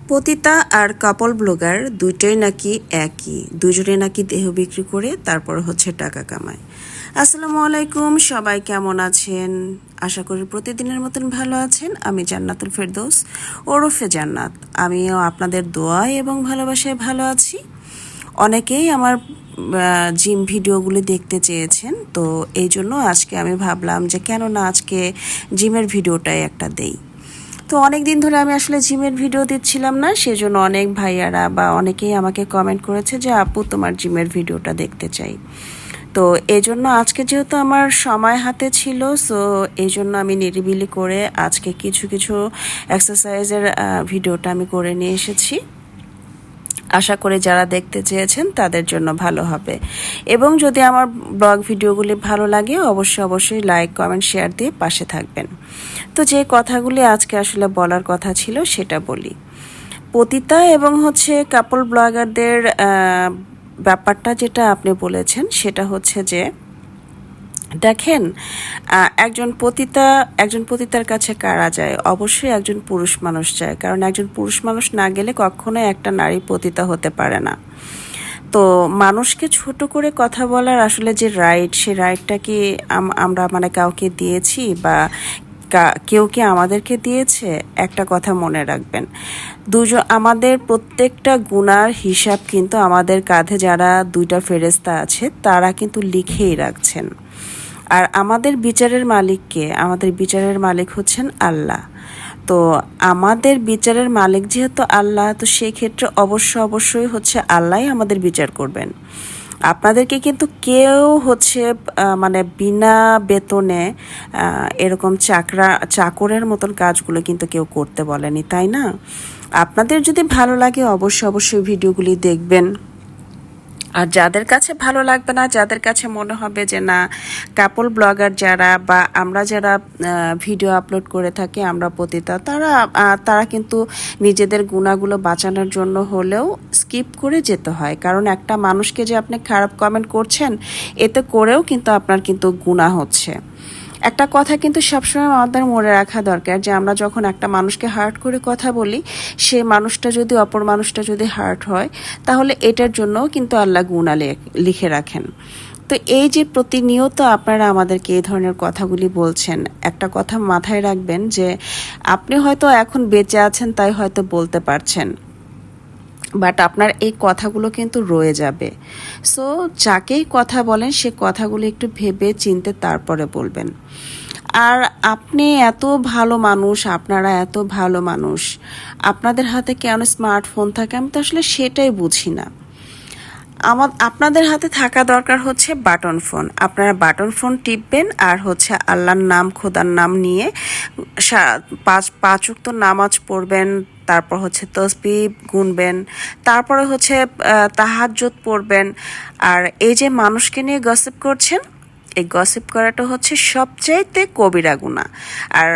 পতিতা আর কাপল ব্লগার দুইটাই নাকি একই, দুজনে নাকি দেহ বিক্রি করে তারপর হচ্ছে টাকা কামায়। আসসালামু আলাইকুম, সবাই কেমন আছেন? আশা করি প্রতিদিনের মতন ভালো আছেন। আমি জান্নাতুল ফেরদৌস ওরফে জান্নাত। আমিও আপনাদের দোয়া এবং ভালোবাসায় ভালো আছি। অনেকেই আমার জিম ভিডিওগুলি দেখতে চেয়েছেন, তো এই জন্য আজকে আমি ভাবলাম যে কেন না আজকে জিমের ভিডিওটাই একটা দেই। তো অনেক দিন ধরে আমি আসলে জিমের ভিডিও দিচ্ছিলাম না, সেজন্য অনেক ভাইয়ারা বা অনেকেই আমাকে কমেন্ট করেছে যে আপু তোমার জিমের ভিডিওটা দেখতে চাই। তো এই জন্য আজকে যেহেতু আমার সময় হাতে ছিল, সো এই জন্য আমি নিরিবিলি করে আজকে কিছু কিছু এক্সারসাইজের ভিডিওটা আমি করে নিয়ে এসেছি। আশা করি যারা দেখতে চেয়েছেন তাদের জন্য ভালো হবে, এবং যদি আমার ব্লগ ভিডিওগুলি ভালো লাগে অবশ্যই লাইক কমেন্ট শেয়ার দিয়ে পাশে থাকবেন। তো যে কথাগুলি আজকে আসলে বলার কথা ছিল সেটা বলি। পতিতা এবং হচ্ছে কাপল ব্লগারদের ব্যাপারটা যেটা আপনি বলেছেন সেটা হচ্ছে যে দেখেন, একজন পতিতার কাছে কারা যায়? অবশ্যই একজন পুরুষ মানুষ যায়, কারণ একজন পুরুষ মানুষ না গেলে কখনোই একটা নারী পতিতা হতে পারে না। তো মানুষকে ছোট করে কথা বলার আসলে যে রাইট, সে রাইটটা কি আমরা মানে কাউকে দিয়েছি বা কেউ কি আমাদেরকে দিয়েছে? একটা কথা মনে রাখবেন, আমাদের প্রত্যেকটা গুনার হিসাব কিন্তু আমাদের কাঁধে যারা দুইটা ফেরেশতা আছে তারা কিন্তু লিখেই রাখছেন। আর আমাদের বিচারের মালিককে, আমাদের বিচারের মালিক হচ্ছেন আল্লাহ। তো আমাদের বিচারের মালিক যেহেতু আল্লাহ, তো সেই ক্ষেত্রে অবশ্যই হচ্ছে আল্লাহই আমাদের বিচার করবেন। আপনাদেরকে কিন্তু কেউ হচ্ছে মানে বিনা বেতনে এরকম চাকরের মতন কাজগুলো কিন্তু কেউ করতে বলেনি, তাই না? আপনাদের যদি ভালো লাগে অবশ্যই ভিডিওগুলি দেখবেন। আর যাদের কাছে ভালো লাগবে না, যাদের কাছে মনে হবে যে না, কাপল ব্লগার যারা বা আমরা যারা ভিডিও আপলোড করে থাকি আমরা পতিতা, তারা কিন্তু নিজেদের গুণাগুলো বাঁচানোর জন্য হলেও স্কিপ করে যেতে হয়। কারণ একটা মানুষকে যে আপনি খারাপ কমেন্ট করছেন, এতে করেও কিন্তু আপনার কিন্তু গুনাহ হচ্ছে। একটা কথা কিন্তু সবসময় আমাদের মনে রাখা দরকার যে আমরা যখন একটা মানুষকে হার্ট করে কথা বলি, সে মানুষটা যদি অপর মানুষটা যদি হার্ট হয়, তাহলে এটার জন্যও কিন্তু আল্লাহ গুনাহ লিখে রাখেন। তো এই যে প্রতিনিয়ত আপনারা আমাদেরকে এই ধরনের কথাগুলি বলছেন, একটা কথা মাথায় রাখবেন যে আপনি হয়তো এখন বেঁচে আছেন তাই হয়তো বলতে পারছেন, বাট আপনার এই কথাগুলো কিন্তু রয়ে যাবে। সো যাকেই কথা বলেন সে কথাগুলো একটু ভেবে চিনতে তারপরে বলবেন। আর আপনি এত ভালো মানুষ, আপনারা এত ভালো মানুষ, আপনাদের হাতে কেন স্মার্টফোন থাকে আমি তো আসলে সেটাই বুঝি না। আপনাদের হাতে থাকা দরকার হচ্ছে বাটন ফোন। আপনারা বাটন ফোন টিপবেন আর হচ্ছে আল্লাহর নাম, খোদার নাম নিয়ে পাঁচ ওয়াক্ত নামাজ পড়বেন, তারপর হচ্ছে তসবিহ গুনবেন, তারপরে হচ্ছে তাহাজ্জুদ পড়বেন। আর এই যে মানুষকে নিয়ে গসিপ করছেন, এই গসিপ করাটা হচ্ছে সবচাইতে কবিরা গুনাহ। আর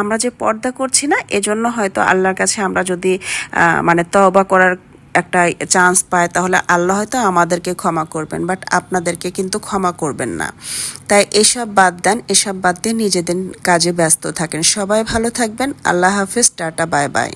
আমরা যে পর্দা করছি না, এজন্য হয়তো আল্লাহর কাছে আমরা যদি মানে তওবা করার একটা চান্স পায়, তাহলে আল্লাহ হয়তো আমাদেরকে ক্ষমা করবেন, বাট আপনাদেরকে কিন্তু ক্ষমা করবেন না। তাই এসব বাদ দেন, এসব বাদ দিয়ে নিজেদের কাজে ব্যস্ত থাকেন। সবাই ভালো থাকবেন। আল্লাহ হাফেজ, টাটা, বাই বাই।